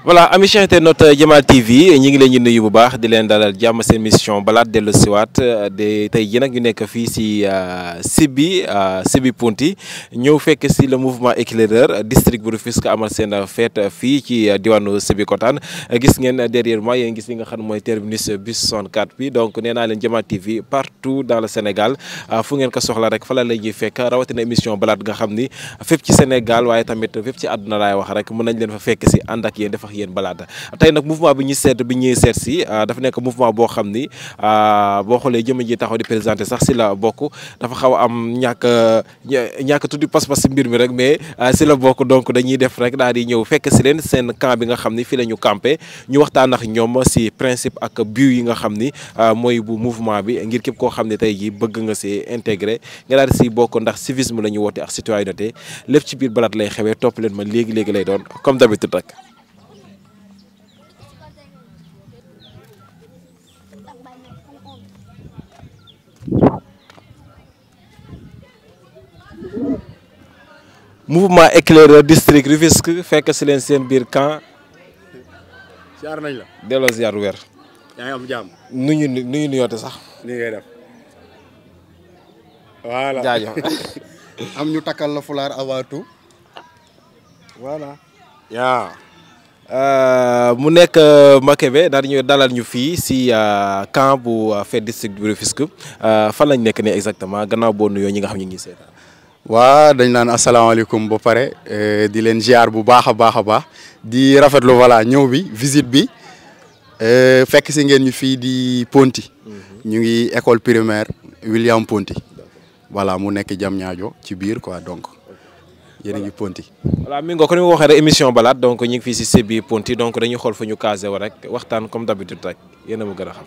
voilà amis chers internautes Jamal TV ñi ngi leen di nuyu bu baax di leen dalal jàmm seen mission balade dellu siwaat de tey jii nag ñu nekk fii si Sibi Ponti ñëw fekk si le mouvement éclaireur district bu Rufisque amal seen fête fii ci diwaanu Sébikotane gis ngeen derrière moi yéen gis li nga xam mooy terminus bus 64 bi donc nee naa leen Jamal TV partout dans le Sénégal fu ngeen ko soxla rek fa la lay ñuy fekk rawatina émission balade nga xam ni fépp ci Sénégal waaye tamit fépp ci àdduna laay wax rek mën nañ leen fa fekk si ànd ak yéen def ak yéen balade tey nag mouvement bi ñuy seet si dafa nekk mouvement boo xam ni boo xoolee jëmm ji taxaw di présenté sax si la bokk dafa xaw a am ñàkk tuddi pas-pas si mbir mi rek mais si la bokk donc dañuy def rek daal di ñëw fekk si leen seen camp bi nga xam ni fii la ñu campé ñu waxtaan ak ñoom si principe ak but yi nga xam ni mooy bu mouvement bi ngir képp koo xam ne tey jii bëgg nga si intégré nga daal di si bokk ndax civisme la ñu woote ak citoyenneté lépp ci biir balade lay xewee topp leen ma léegi lay doon comme d'habitude rek. mouvement éclaireur district Rufisque fekk si leen seen biir camp. ziar nañ la. delloo ziar weer. yaa ngi am jàmm. nu ñu nuyoote sax. ni ngay def. voilà jaajëf. am ñu takkal la fulaar avant tout. voilà. yaa. mu nekk Makebe daal di ñëw dalal ñu fii si camp bu fête district bu Rufisque fan lañ nekk nii exactement gannaaw boo nuyoo ñi nga xam ñu ngi seetaan. waa dañ naan asalaamaaleykum ba pare di leen ziar bu baax a baax di rafetlu voilà ñëw bi visite bi fekk si ngeen ñu fii di Ponti. ñu ngi école primaire William Ponti. voilà mu nekk Diamniadio ci biir quoi donc yéen a ngi Ponti. voilà mi nga ko ni ma waxee rek émission balade donc ñu ngi fii si Sibi Ponti donc dañuy xool fa ñu casé wu rek waxtaan comme d'habitude rek yéen a ma gën a xam.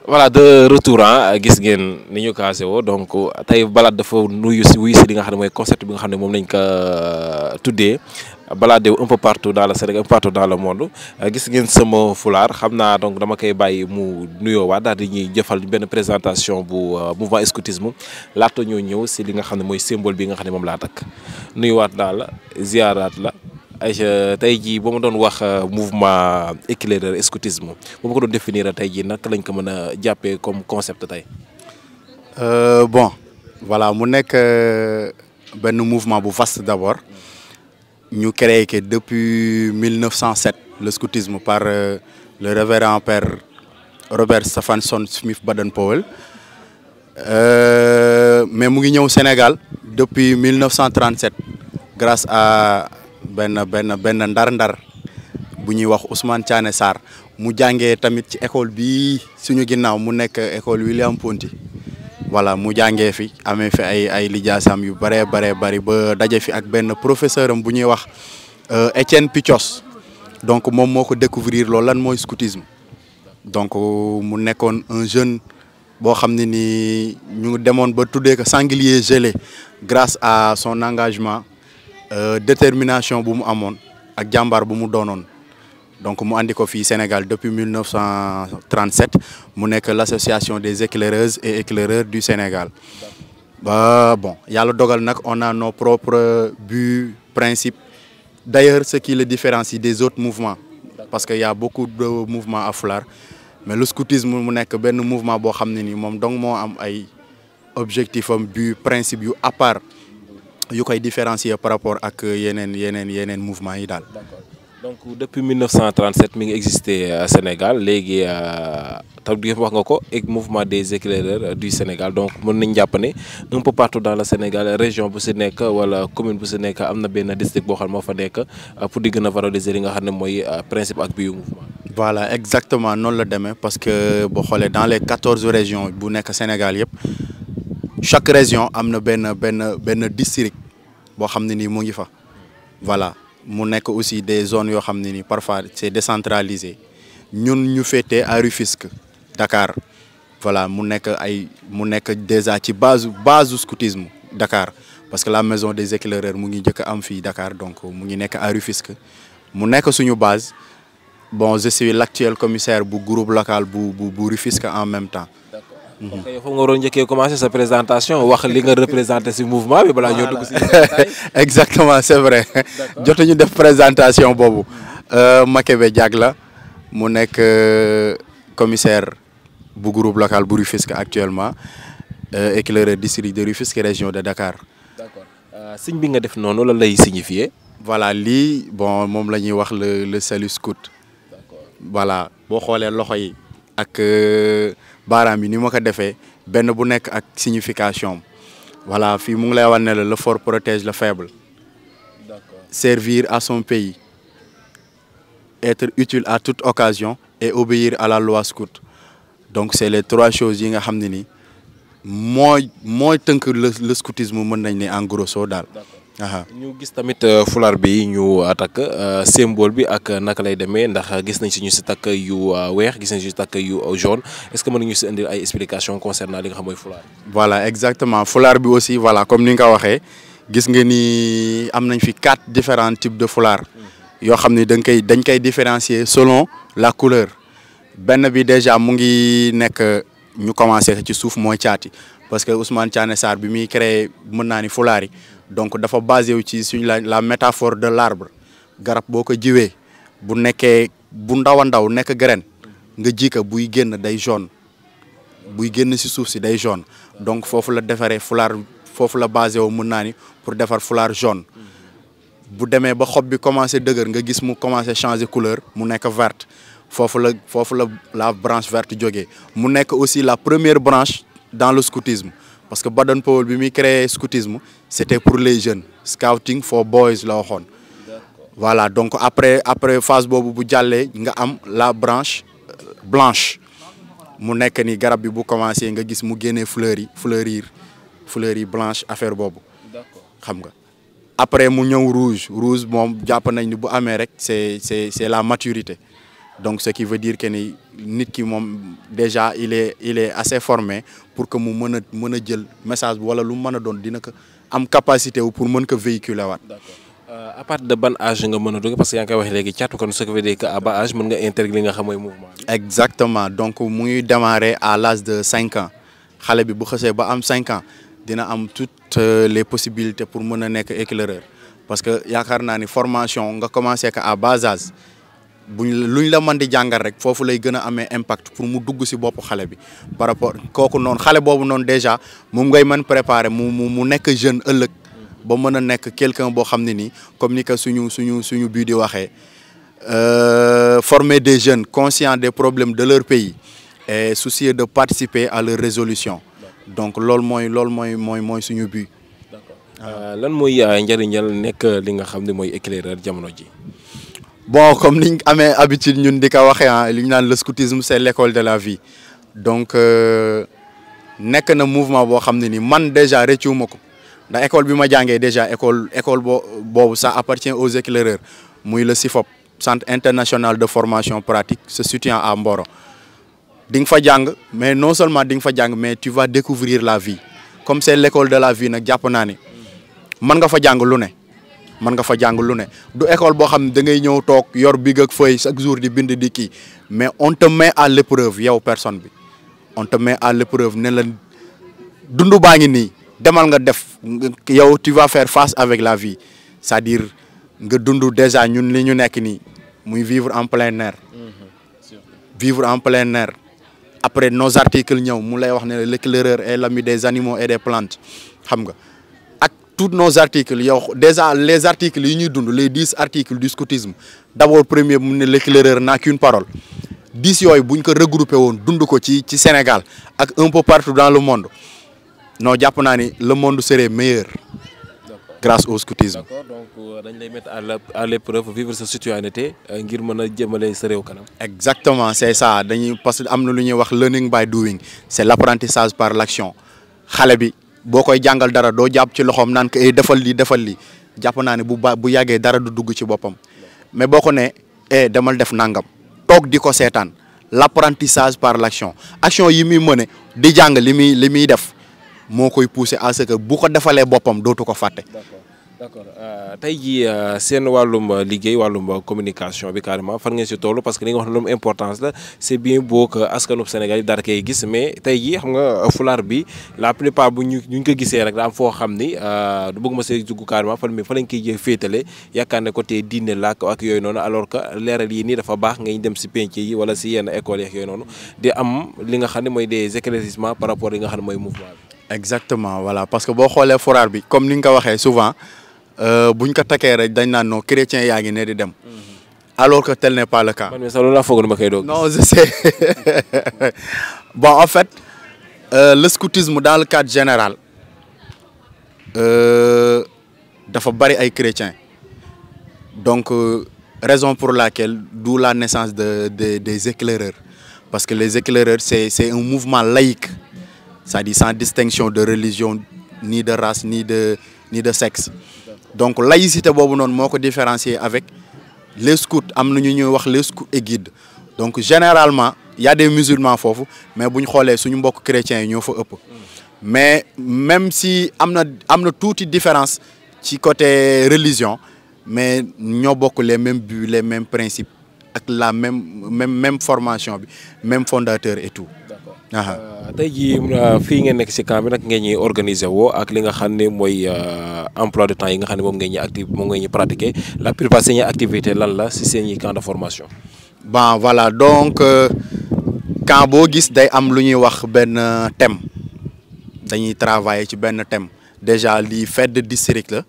voilà de retour gis ngeen ni ñu casé woo donc tey balade dafa wuyu si li nga xam ne mooy concept bi nga xam ne moom lañ ko tuddee balade un peu partout dans le Sénégal un peu partout dans le monde gis ngeen sama fulaar xam naa donc dama koy bàyyi mu nuyoo waat daal di ñuy jëfal benn présentation bu mouvement scoutisme laata ñoo ñëw si li nga xam ne mooy symbole bi nga xam ne moom laa takk nuyuwaat naa la ziaraat la. Aïcha tey jii ba ma doon wax mouvement éclaireur scoutisme ba ma ko doon définir tey jii naka lañ ko mën a jàppee comme concept tey. bon voilà mu nekk benn mouvement bu vaste d'abord ñu créé que depuis 1907 le scoutisme par le révérend père Robert Stephenson Smith Baden-Powell mais mu ngi ñëw Sénégal depuis 1937 grâce à benn ndar bu ñuy wax Ousmane Thiané Sarr mu jàngee tamit ci école bi suñu ginnaaw mu nekk école William Ponty voilà mu jàngee fi amee fi ay lijaasam yu bëree bëri ba daje fi ak benn professeur am bu ñuy wax Étienne Pichos donc moom moo ko découvrir loolu lan mooy scoutisme donc mu nekkoon un jeune boo xam ne ni ñu demoon ba tuddee ko sanglier gelé grâce à son engagement détermination bu mu amoon ak jàmbaar bu mu doonoon donc mu andi ko fii Sénégal depuis 1937 mu nekk l'association des éclaireuses et éclaireurs du Sénégal ba bon yàlla dogal nag on a nos propres buts principes d'ailleurs ce qui le différencie des autres mouvements parce que y a beaucoup de mouvements à Foular mais le scoutisme mu nekk benn mouvement boo xam ne ni moom donc moo am ay objectifs am but principe yu à part yu koy différencier par rapport ak yeneen mouvement yi daal. D'accord. Donc depuis 1937 mi ngi existé Sénégal léegi taw di wax nga ko ak mouvement des éclaireurs du Sénégal donc mën nañ jàpp ne un peu partout dans le Sénégal région bu si nekk wala commune bu si nekk am na benn district boo xam moo fa nekk pour di gën a valoriser li nga xam ne mooy principe ak bii mouvement. voilà exactement noonu la demee parce que boo xoolee dans les 14 régions bu nekk Sénégal yëpp. chaque région am na benn district boo xam ne nii mu ngi fa voilà mu nekk aussi des zones yoo xam ne nii parfois c'est décentralisé ñun ñu féetee à Rufisque Dakar voilà mu nekk déjà ci base scoutisme Dakar parce que la maison des éclaireurs mu ngi njëkk am fii Dakar donc mu ngi nekk à Rufisque mu nekk suñu base bon je suis l'actuel commissaire bu groupe local bu Rufisque en même temps. d'accord ok foofu nga waroon njëkkee commencer sa présentation wax li nga représenté ci mouvement bi balaa ñoo dugg ci. exactement c'est vrai. jotuñu def présentation boobu. Makebe Diag la mu nekk commissaire bu groupe local bu Rufisque actuellement éclaireur district de Rufisque région de Dakar. d'accord signe bi nga def noonu la lay signifier. voilà lii bon moom la ñuy wax le salut scout. voilà boo xoolee loxo yi ak baaraam yi ni ma ko defee benn bu nekk ak signification voilà fii mu ngi lay wax ne la le fort protège le faible. d'accord. Servir à son pays, être utile à toute occasion et obéir à la loi scout. Donc c'est les trois choses yi nga xam ne ni mooy tënk le scoutisme mën nañ ne en grosso daal. ñu gis tamit fulaar bi ñu takk symbole bi ak naka lay demee ndax gis nañ si ñu si takk yu weex gis nañ si takk yu jaune est-ce que mën nañu si indil ay explications concernant li nga xam mooy fulaar. voilà exactement fulaar bi aussi voilà comme ni nga ko waxee gis nga ni am nañ fi 4 différents types de fulaar yoo xam ni dañ koy différencier selon la couleur benn bi déjà mu ngi nekk ñu commencé ci suuf mooy caati parce que Ousmane Thiané Sarr bi muy créé mën naa ni fulaar yi donc dafa basé wu ci suñ la métaphore de l'arbre garab boo ko jiwee bu nekkee bu ndaw a ndaw nekk graine nga ji ko buy génn day jaune buy génn si suuf si day jaune donc foofu la defaree fulaar foofu la basé wu mën naa ni pour defar fulaar jaune bu demee ba xob bi commencé dëgër nga gis mu commencé changer couleur mu nekk verte foofu la branche verte jógee mu nekk aussi la première branche dans le scoutisme parce que Baden Powell bi muy créé scoutisme c'était pour les jeunes scouting for boys la waxoon voilà donc après phase boobu bu jàllee nga am la branche blanche mu nekk ni garab bi bu commencé nga gis mu génnee fleurs yi blanche affaire boobu xam nga après mu ñëw rouge moom jàpp nañ ni bu amee rek c'est la maturité donc ce qui veut dire que ni nit ki moom déjà il est assez formé pour que mu mën a jël message bi wala lu mu mën a doon dina ko am capacité wu pour mën ko véhiculer waat. d'accord à partir de ban âge nga mën a dugg parce que yaa ngi koy wax léegi caatu kon ce qui veut dire que à bas âge mën nga intégrer li nga xam mooy mouvement bi. exactement donc mu ngi démarrer à l'âge de 5 ans xale bi bu xasee ba am 5 ans dina am toutes les possibilités pour mën a nekk éclaireur parce que yaakaar naa ni formation nga commencé que à bas âge. luñ la mën di jàngal rek foofu lay gën a amee impact pour mu dugg si bopp xale bi par rapport kooku noonu xale boobu noonu déjà moom ngay mën préparer mu nekk jeune ëllëg ba mën a nekk quelqu'un boo xam ne nii comme ni que suñu bii di waxee former des jeunes conscients des problèmes de leur pays et soucieux de participer à leur résolution donc loolu mooy suñu but. d'accord lan mooy njëriñal nekk li nga xam ne mooy éclaireur jamono ji. bon comme niñ amee habitude ñun di ko waxee li ñu naan le scoutisme c'est l'école de la vie donc nekk na mouvement boo xam ne ni man déjà rëccuwuma ko ndax école bi ma jàngee déjà école boobu ça appartient aux éclaireurs muy le CIFOP centre international de formation pratique se situant à Mboro di nga fa jàng mais non seulement di nga fa jàng mais tu vas découvrir la vie comme c'est l'école de la vie nag jàpp naa ni mën nga fa jàng lu ne du école boo xam ne da ngay ñëw toog yor big ak feuille chaque jour di bind di kii mais on te met à l'épreuve yow personne bi on te met à l'épreuve ne la dundu baa ngi nii demal nga def yow tu vas faire face avec la vie c'est-à-dire nga dund déjà ñun li ñu nekk nii muy vivre en plein air après nos articles ñëw mu lay wax ne l'éclaireur est l'ami des animaux et des plantes xam nga tous nos articles yow déjà les articles yi ñuy dund les 10 articles du scoutisme d'abord premier mu ne l'éclaireur n'a qu'une parole 10 yooyu buñ ko regroupé woon dund ko ci Sénégal ak un peu partout dans le monde non jàpp naa ni le monde serait meilleur grâce au scoutisme. d'accord donc dañ lay mettre à l'épreuve vivre sa citoyenneté ngir mën a jëmale sa réew kanam. exactement c'est ça parce que am na lu ñuy wax learning by doing c'est l'apprentissage par l'action xale bi. boo koy jàngal dara doo jàpp ci loxoom naan ko defal lii jàpp naa ne bu yàggee dara du dugg ci boppam mais boo ko ne demal def nangam toog di ko seetaan l'apprentissage par l'action action yi muy mëne di jàng li muy def moo koy pousser à ce que bu ko defalee boppam dootu ko fàtte d'accord tey jii seen wàllum liggéey wàllum communication bi carrément fan ngeen si toll parce que li nga wax ne lu importance la c'est bien beau que askanu Sénégal yi dara koy gis mais tey jii xam nga fulaar bi la plupart bu ñu ko gisee rek daa am foo xam ni du bëgg ma see dugg carrément fan fa lañ koy jël féetale yaakaar ne côté diine làkk ak yooyu noonu alors que leeral yi nii dafa baax ngay dem si penc yi wala si yenn écoles yeeg yooyu noonu di am li nga xam ne mooy des éclaircissements par rapport li nga xam ne mooy mouvement bi. exactement voilà parce que boo xoolee fulaar bi comme ni nga ko waxee souvent. buñ ko takkee rek dañ naan non chrétien yaa ngi ne di dem alors que tel n'est pas le cas. man mii sax loolu laa foog ma koy doog. non je sais bon en fait le scoutisme dans le cadre général dafa bari ay chrétiens donc raison pour laquelle d'où la naissance des éclaireurs parce que les éclaireurs c'est un mouvement laïque c'est-à-dire sans distinction de religion ni de race ni de sexe. donc laïcité boobu noonu moo ko différencier avec les scouts am na ñu ñuy wax les scouts et guides donc généralement y a des musulmans foofu mais bu ñu xoolee suñu mbokk chrétiens yi ñoo fa ëpp mais même si am na tuuti différence ci côté religion mais ñoo bokk les mêmes buts les mêmes principes ak la même formation bi même fondateur et tout. tey jii fii ngeen nekk si camp bi nag ngeen ñuy organiser woo ak li nga xam ne mooy emploi de temps yi nga xam ne moom ngeen ñuy pratiquer la plupart seen activité lan la si seen camp de formation. bon voilà donc camp boo gis day am lu ñuy wax benn thème dañuy travailler ci benn thème déjà lii fête de district la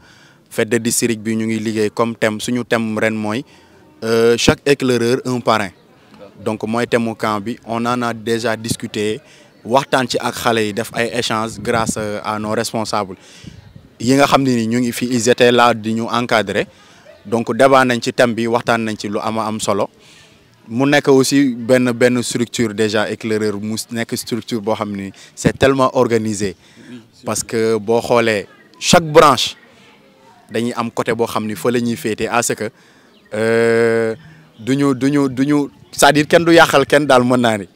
fête de district bi ñu ngi liggéey comme thème suñu thème ren mooy chaque éclaireur un parrain. donc mooy thème mu camp bi on en a déjà discuté waxtaan ci ak xale yi def ay échanges grâce à nos responsables yi nga xam ne ni ñu ngi fi ils étaient là di ñu encadrer donc débat nañ ci thème bi waxtaan nañ ci lu am solo mu nekk aussi benn structure déjà éclaireur mu nekk structure boo xam ni c'est tellement organisé parce que boo xoolee chaque branche dañuy am côté boo xam ni fa la ñuy féetee à ce que duñu c'est-à-dire kenn du yàqal kenn daal mën naa ni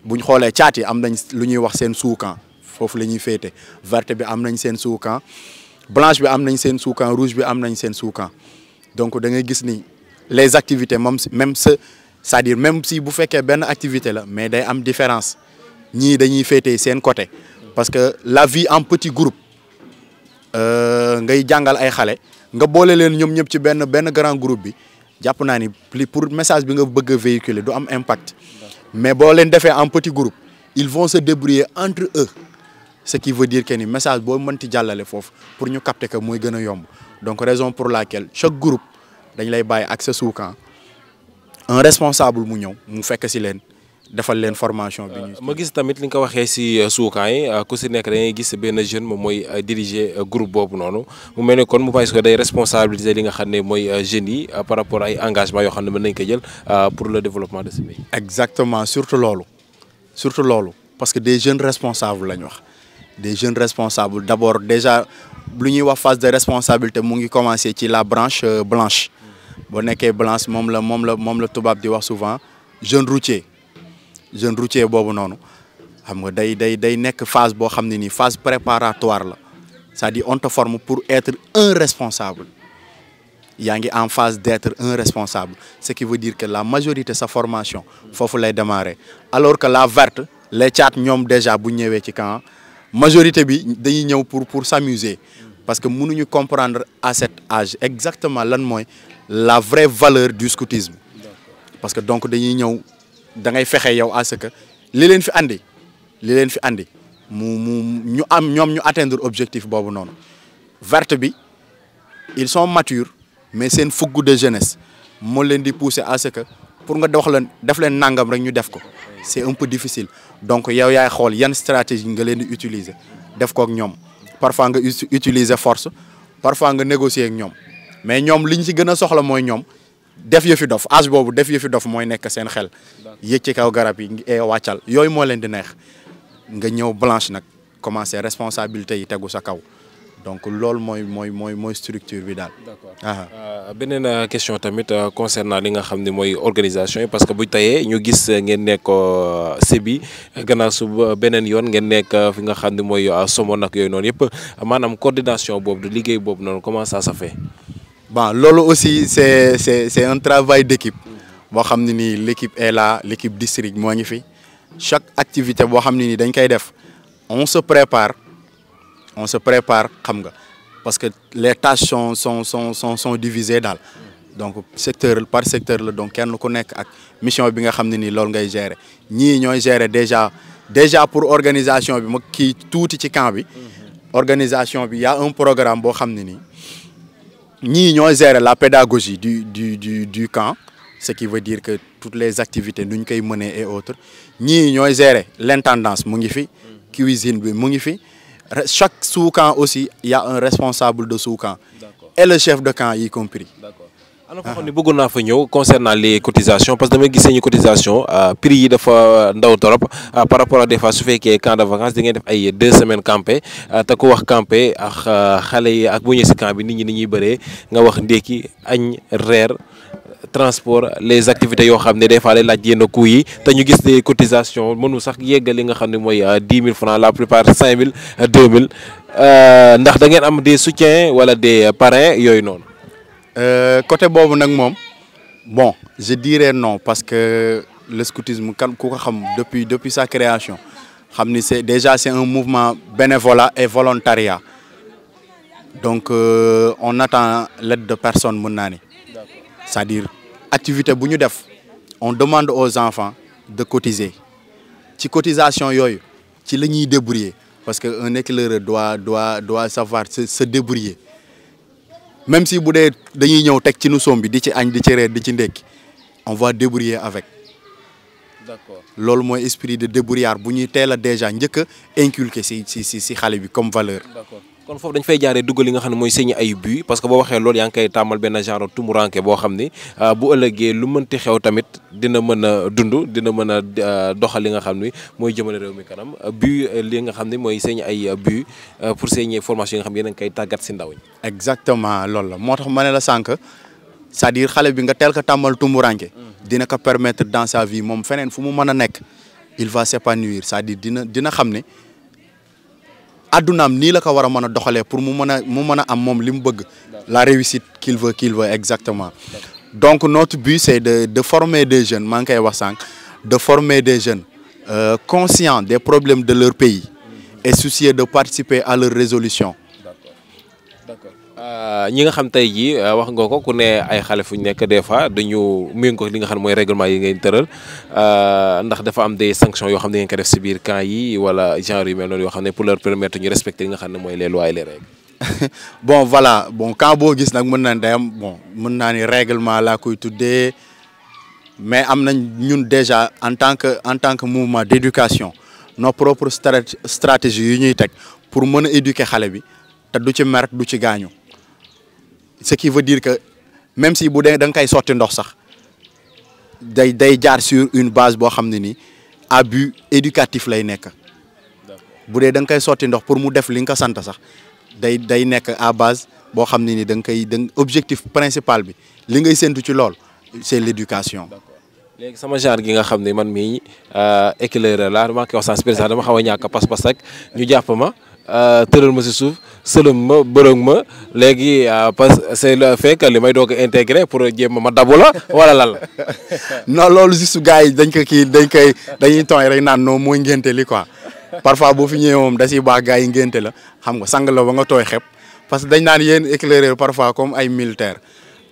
bu ñu xoolee caat yi am nañ lu ñuy wax seen sous-camp foofu la ñuy féete verte bi am nañ seen sous-camp blanche bi am nañ seen sous-camp rouge bi am nañ seen sous-camp donc da ngay gis ni les activités même c'est-à-dire même si bu fekkee benn activité la mais day am différence ñii dañuy féete seen côté parce que la vie en petit groupe ngay jàngal ay xale nga boole leen ñoom ñëpp ci benn grand groupe bi jàpp naa ni pour message bi nga bëgg a véhiculer du am impact mais boo leen defee en petit groupe ils vont se débrouiller entre eux ce qui veut dire que ni message boo mënti jàllale foofu pour ñu capter que mooy gën a yomb donc raison pour laquelle chaque groupe dañ lay bàyyi ak sa sous-camp un responsable mu ñëw mu fekk si leen defal leen formation bi ñu. ma gis tamit li nga ko waxee si sous-camp yi ku si nekk da ngay gis benn jeune moom mooy diriger groupe boobu noonu mu mel ne kon mu bàyyi ko day responsabiliser li nga xam ne mooy jeunes yi par rapport ay engagement yoo xam ne mën nañ ko jël pour le développement de ce pays. exactement surtout loolu parce que des jeunes responsables lañ wax des jeunes responsables d'abord déjà lu ñuy wax phase de responsabilité mu ngi commencer ci la branche blanche boo nekkee blanche moom la tubaab di wax souvent jeune routier boobu noonu xam nga day nekk phase boo xam ne nii phase préparatoire la c'est-à-dire on te forme pour être un responsable yaa ngi en phase d'être un responsable ce qui veut dire que la majorité sa formation foofu lay démarrer alors que la verte les caat ñoom déjà bu ñëwee ci camp majorité bi dañuy ñëw pour s'amuser parce que mënuñu comprendre à cet âge exactement lan mooy la vraie valeur du scoutisme parce que donc dañuy ñëw da ngay fexe yow à ce que li leen fi andi ñu atteindre objectif boobu noonu verte bi ils sont matures mais seen fougue de jeunesse moo leen di pousser à ce que pour nga def leen nangam rek ñu def ko c'est un peu difficile donc yow yaay xool yan stratégie nga leen di utiliser def ko ak ñoom parfois nga utiliser force parfois nga négocier ak ñoom mais ñoom liñ ci gën a soxla mooy ñoom def yëfi dof âge boobu def yëfi dof mooy nekk seen xel yéeg ci kaw garab yi wàccal yooyu moo leen di neex nga ñëw blanche nag commencer responsabilité yi tegu sa kaw donc loolu mooy structure bi daal. d'accord beneen question tamit concernant li nga xam ne mooy organisation yi parce que bu tayee ñu gis ngeen nekk Sébi gannaaw su beneen yoon ngeen nekk fi nga xam ne mooy Somone ak yooyu noonu yëpp maanaam coordination boobu de liggéey boobu noonu comment ça se fait. bon loolu aussi c'est un travail d'équipe boo xam ne nii l'équipe est là, l'équipe district moo ngi fi chaque activité boo xam ne nii dañ koy def on se prépare xam nga parce que les tâches sont divisées daal donc secteur par secteur la donc kenn ku nekk ak mission bi nga xam ne nii loolu ngay gérer ñii ñooy gérer déjà pour organisation bi ma kii tuuti ci camp bi organisation bi y a un programme boo xam ne nii ñii ñooy gérer la pédagogie du camp ce qui veut dire que toutes les activités nu ñu koy mener et autres ñii ñooy gérer l'intendance mu ngi fi cuisine bi mu ngi fi chaque sous-camp aussi il y a un responsable de sous-camp et le chef de camp y compris. D'accord. alors foo xam ne bëggoon naa fa ñëw concernant les cotisations parce que damay gis ñu cotisation prix yi dafa ndaw trop par rapport à des fois su fekkee camp de vacances di ngeen def ay 2 semaines campé te ku wax campé ak xale yi ak bu ñëwee si camp bi nit ñi ni ñuy bëree nga wax ndékki añ reer transport les activités yoo xam ne des fois lay laaj yenn coûts yi te ñu gis des cotisations mënu sax yeggal li nga xam ne mooy 10 000 francs la plupart 5 000 2 000 ndax da ngeen am des soutiens wala des parrains yooyu noonu. Côté boobu nag moom bon je dirais non parce que le scoutisme kan ku ko xam depuis sa création xam ni c'est un mouvement bénévolat et volontariat donc on attend l'aide de personne mën naa ni c'est-à-dire activité bu ñu def on demande aux enfants de cotiser ci cotisation yooyu ci la ñuy débrouiller parce que un éclaireur doit savoir se débrouiller même si bu dee dañuy ñëw teg ci nu soom bi di ci añ di ci reer di ci ndekki on va débrouiller avec. D'accord. loolu mooy esprit de débrouillard bu ñuy teel a déjà njëkk a inculquer si xale bi comme valeur. D'accord. kon foofu dañ fay jaaree duggal li nga xam ne mooy sañi ay but parce que boo waxee loolu yaa ngi koy tàmmal benn genre tumuranke boo xam ni bu ëllëgee lu mënti xew tamit dina mën a dund dina mën a doxal li nga xam ni mooy jëmale réew mi kanam but li nga xam ne mooy sañi ay but pour sañi formation yi nga xam ne yéen a ngi koy tàggat si ndaw ñi. exactement loolu la moo tax ma ne la sànq c'est-à-dire xale bi nga teel ko tàmmal tumuranke dina ko permettre dans sa vie moom feneen fu mu mën a nekk il va s'épanouir c'est-à-dire dina xam ne addunaam nii la ko war a mën a doxalee pour mu mën a am moom li mu bëgg la réussite qu'il veut exactement. Donc notre but c'est de former des jeunes maa ngi koy wax sànq de former des jeunes conscients des problèmes de leur pays et soucieux de participer à leur résolution. D'accord. ñi nga xam tey jii wax nga ko ku ne ay xale fu ñu nekk des fois dañu méngoo li nga xam ne mooy règlement yi ngeen tëral ndax dafa am des sanctions yoo xam ne ngeen ko def si biir camp yi wala genre yu mel noonu yoo xam ne pour leur permettre ñu respecter li nga xam ne mooy les lois et les règles. bon voilà bon camp boo gis nag mën naa day am bon mën naa ni règlement laa koy tuddee mais am nañ ñun déjà en tant que mouvement d'éducation nos propres stratégies yu ñuy teg pour mën a éduquer xale bi te du ci mer du ci gaañu. Ce qui veut dire que même si bu dee da nga koy sotti ndox sax day jaar sur une base boo xam ne ni à but éducatif lay nekk bu dee da nga koy sotti ndox pour mu def li nga ko sant sax day nekk à base boo xam ne ni da objectif principal bi li ngay séntu ci lool c'est l'éducation. léegi sama genre gi nga xam ne man mii éclaireur laa dama koy wax sans spécial dama xaw a ñàkk pas-pas rek ñu jàpp ma tëral ma si suuf sëlëm ma bërëng ma léegi parce que c'est le fait que li may doog a intégré pour jéem ma dabu la wala lan la. non loolu juste gars yi dañuy tooy rek naan non mooy ngénte li quoi parfois boo fi ñëwee moom da ciy baax gars yi ngénte la xam nga sang la ba nga tooy xep parce que dañ naan yéen éclaireur parfois comme ay militaire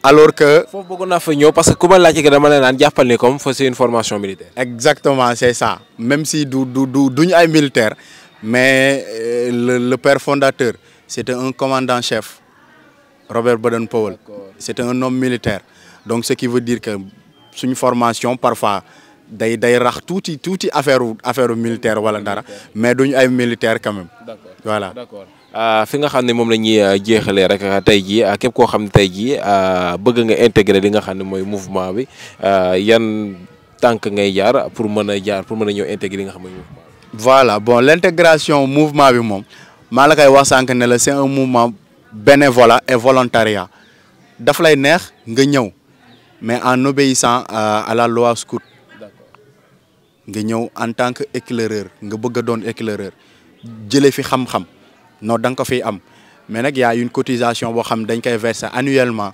alors que. foofu bëgg naa fa ñëw parce que ku ma laajte que dama ne naan jàppal ni comme c'est une formation militaire. exactement c'est ça même si duñu ay militaire mais le père fondateur c'était un commandant chef Robert Baden-Powell. C'était un homme militaire donc ce qui veut dire que suñu formation parfois day rax tuuti affaire militaire wala dara mais duñu ay militaire quand même. D'accord. Voilà. D'accord. fi nga xam ne moom la ñuy jeexalee rek tey jii képp koo xam ne tey jii bëgg nga intégrer li nga xam ne mooy mouvement bi yan tànk ngay jaar pour mën a ñëw intégrer li nga xam ne mooy mouvement bi. Voilà bon l'intégration mouvement bi moom maa la koy wax sànq ne la c'est un mouvement bénévolat et volontariat daf lay neex nga ñëw mais en obéissant à la loi scout nga ñëw en tant que éclaireur nga bëgg a doon éclaireur jëlee fi xam-xam non da nga ko fiy am mais nag y a une cotisation boo xam dañ koy verser annuellement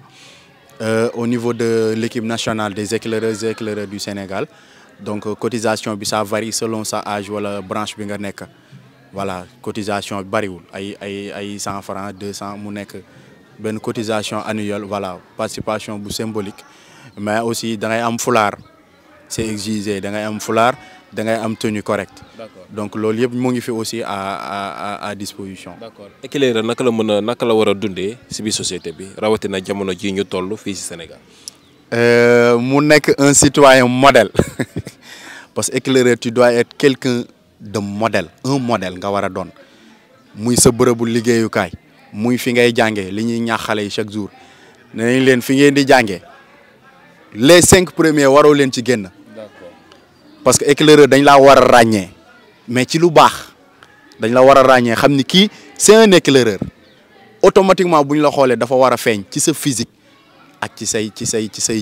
au niveau de l'équipe nationale des éclaireuses et éclaireurs du Sénégal donc cotisation bi ça varie selon sa âge wala branche bi nga nekk voilà cotisation bi bariwul ay 100 francs 200 mu nekk benn cotisation annuelle voilà participation bu symbolique mais aussi da ngay am fulaar c'est exigé da ngay am fulaar da ngay am tenue correcte. D'accord. Donc loolu yëpp mu ngi fi aussi à disposition. D'accord. Éclaireur naka la war a dundee ci biir société bi rawatina jamono ji ñu toll fii ci Sénégal. mu nekk un citoyen modèle parce que éclaireur tu dois être quelqu'un de modèle un modèle nga war a doon muy sa bërëbu liggéeyukaay muy fi ngay jàngee li ñuy ñaax xale yi chaque jour nee nañ leen fi ngeen di jàngee les 5 premiers waroo leen ci génn. Parce que éclaireur dañ laa war a ràññee mais ci lu baax dañ la war a ràññee xam ni kii c'est un éclaireur automatiquement bu ñu la xoolee dafa war a feeñ ci sa physique ak ci say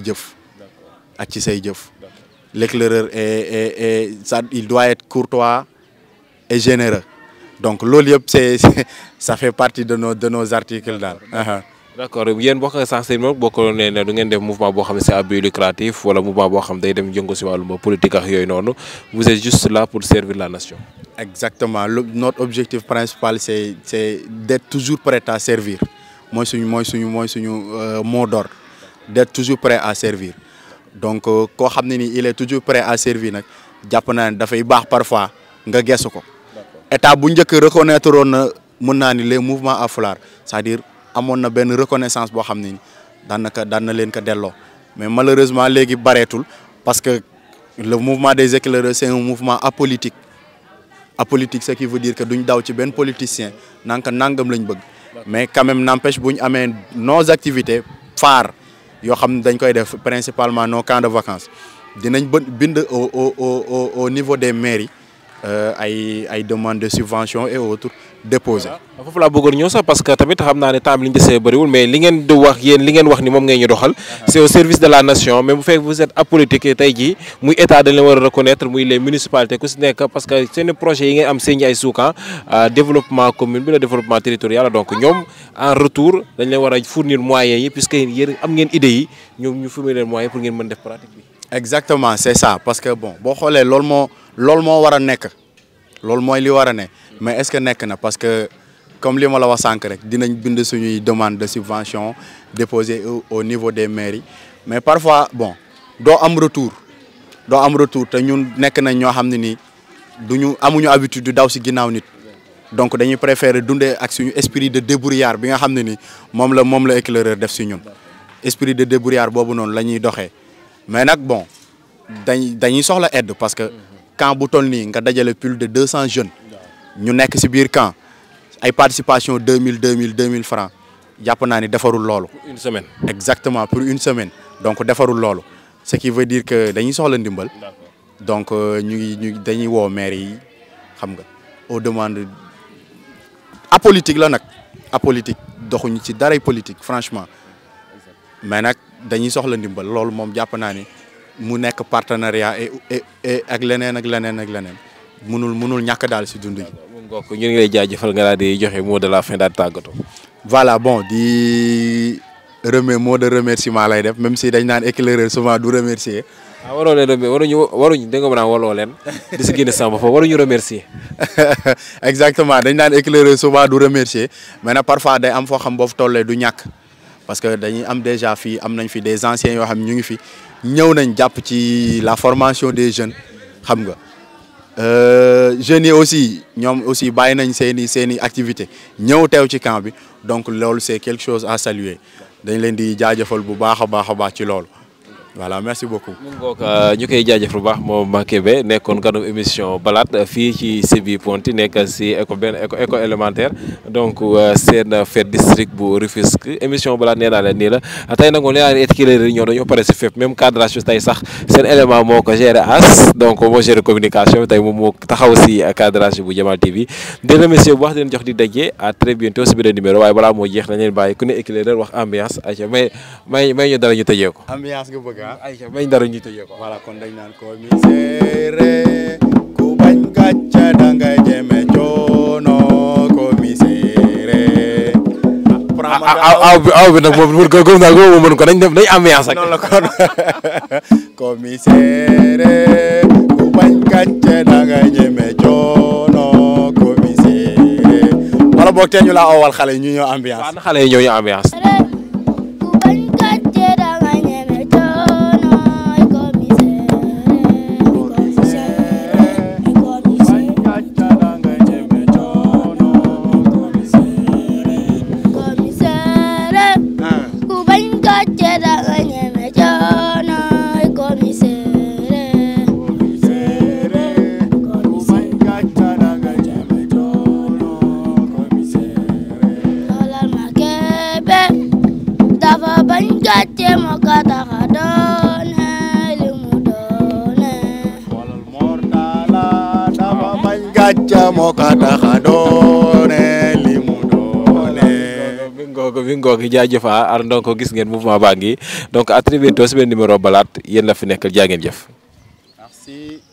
jëf ak ci say jëf l'éclaireur est ça il doit être courtois et généreux donc loolu yëpp ça fait partie de nos articles daal. D'accord yéen bokk nga sax seen bokk ne du ngeen def mouvement boo xam ne c'est à but lucratif wala mouvement boo xam day dem jëngu si wàllum politique ak yooyu noonu vous êtes juste là pour servir la nation. Exactement notre objectif principal c'est d'être toujours prêt à servir mooy suñu mot d'ordre d'être toujours prêt à servir donc koo xam ne ni il est toujours prêt à servir nag jàpp naa ne dafay baax parfois nga gesu ko. État bu njëkk reconnaître woon na mën naa ni les mouvements à foulard c'est-à-dire amoon na benn reconnaissance boo xam ne daan na leen ko delloo mais malheureusement léegi bareetul parce que le mouvement des éclaireurs c'est un mouvement apolitique ce qui veut dire que duñ daw ci benn politicien nangam lañ bëgg mais quand même n'empêche bu ñu amee nos activités phares yoo xam ne dañ koy def principalement nos camps de vacances dinañ bind au niveau des mairies ay demandes de subvention et autres déposé. foofu laa bëggoon ñëw sax parce que tamit xam naa ne temps bi li ñu desee bëriwul mais li ngeen di wax yéen li ngeen wax ni moom ngeen ñu doxal. C'est au service de la nation mais bu fekk vous êtes apolitique tey jii muy état dañ leen war a reconnaître muy les municipalités ku si nekk parce que seen projet yi ngeen am seen ay suukan développement commune bi la développement territorial donc ñoom en retour dañ leen war a fournir moyens yi puisque yéen am ngeen idées yi ñoom ñu fournir leen moyens pour ngeen mën def pratique bi. Exactement c'est ça parce que bon boo xoolee loolu moo war a nekk loolu mooy li war a ne mais est-ce que nekk na parce que comme li ma la wax sànq rek dinañ bind suñuy demande de subvention déposée au niveau des mairies mais parfois bon doo am retour te ñun nekk nañ ñoo xam ne nii amuñu habitude du daw si ginnaaw nit donc dañuy préférer dundee ak suñu esprit de débrouillard bi nga xam ne ni moom la éclaireur def si ñun esprit de débrouillard boobu noonu la ñuy doxee mais nag bon dañuy soxla aide parce que camp bu toll nii nga dajale plus de 200 jeunes ñu nekk ci biir camp ay participation 2000 francs jàpp naa ni defarul loolu. Pour une semaine. Exactement pour une semaine donc defarul loolu ce qui veut dire que dañuy soxla ndimbal. donc dañuy woo maire yi xam nga aux demandes apolitique la nag apolitique doxuñu ci daray politique franchement mais nag dañuy soxla ndimbal loolu moom jàpp naa ni mu nekk partenariat et ak leneen mënul ñàkk daal si dund gi. donc ñu ngi lay jaajëfal nga daal di joxe mot de la fin daal di tàggatoo. voilà bon di mot de remerciement lay def même si dañ naan éclaireur souvent du remercier. waroo leen waruñu dégg nga ma naan waroo leen di si génne sama bopp waruñu remercier. exactement dañ naan éclaireur souvent du remercier mais nag parfois day am foo xam boo fa tollee du ñàkk parce que dañuy am déjà fii am nañ fi des anciens yoo xam ñu ngi fi ñëw nañ jàpp ci la formation des jeunes xam nga. jeunes yi aussi ñoom aussi bàyyi nañ seeni activité ñëw teew ci camp bi donc loolu c'est quelque chose à saluer dañ leen di jaajëfal bu baax a baax ci loolu voilà merci beaucoup. mu ngoog ñu koy jaajëf bu baax moom Makebe nekkoon ganu émission balade fii ci Sibi Ponti nekk si éco élémentaire donc seen fête district bu Rufisque émission balade nee naa leen nii la tey nag moom nee naa leen étiqueteur yi ñoo dañoo pare si fépp même cadrage bi tey sax seen élément moo ko géré as donc moo géré communication tey moom moo taxaw si cadrage bu Jamal TV di remercier bu wax di leen jox di daje à très bientôt si beneen numéro waaye balaa moo jeex nañ leen bàyyi ku ne étiqueteur wax ambiance ayca may ñu dara ñu tëjee ko. ambiance nga bëgg ayca may dara ñu tëjee ko. voilà kon dañ naan commissaire ku bañ gàcce dangay jëme coono commissaire. aw bi nag moom gëm naa ko mën ko nañ ambiance ak. noonu la kon commissaire ku bañ gàcce dangay jëme coono commissaire. wala boog tey ñu la awal xale yi ñu ñëw ambiance. waaw na xale yi ñëw ñu ambiance. gàcce moo ko tax a doone li mu doone. bi ngoog jaajëf ar donc gis ngeen mouvement baa ngi donc à très bientôt si benn numéro balade yéen la fi nekkal jaa ngeen jëf. Merci.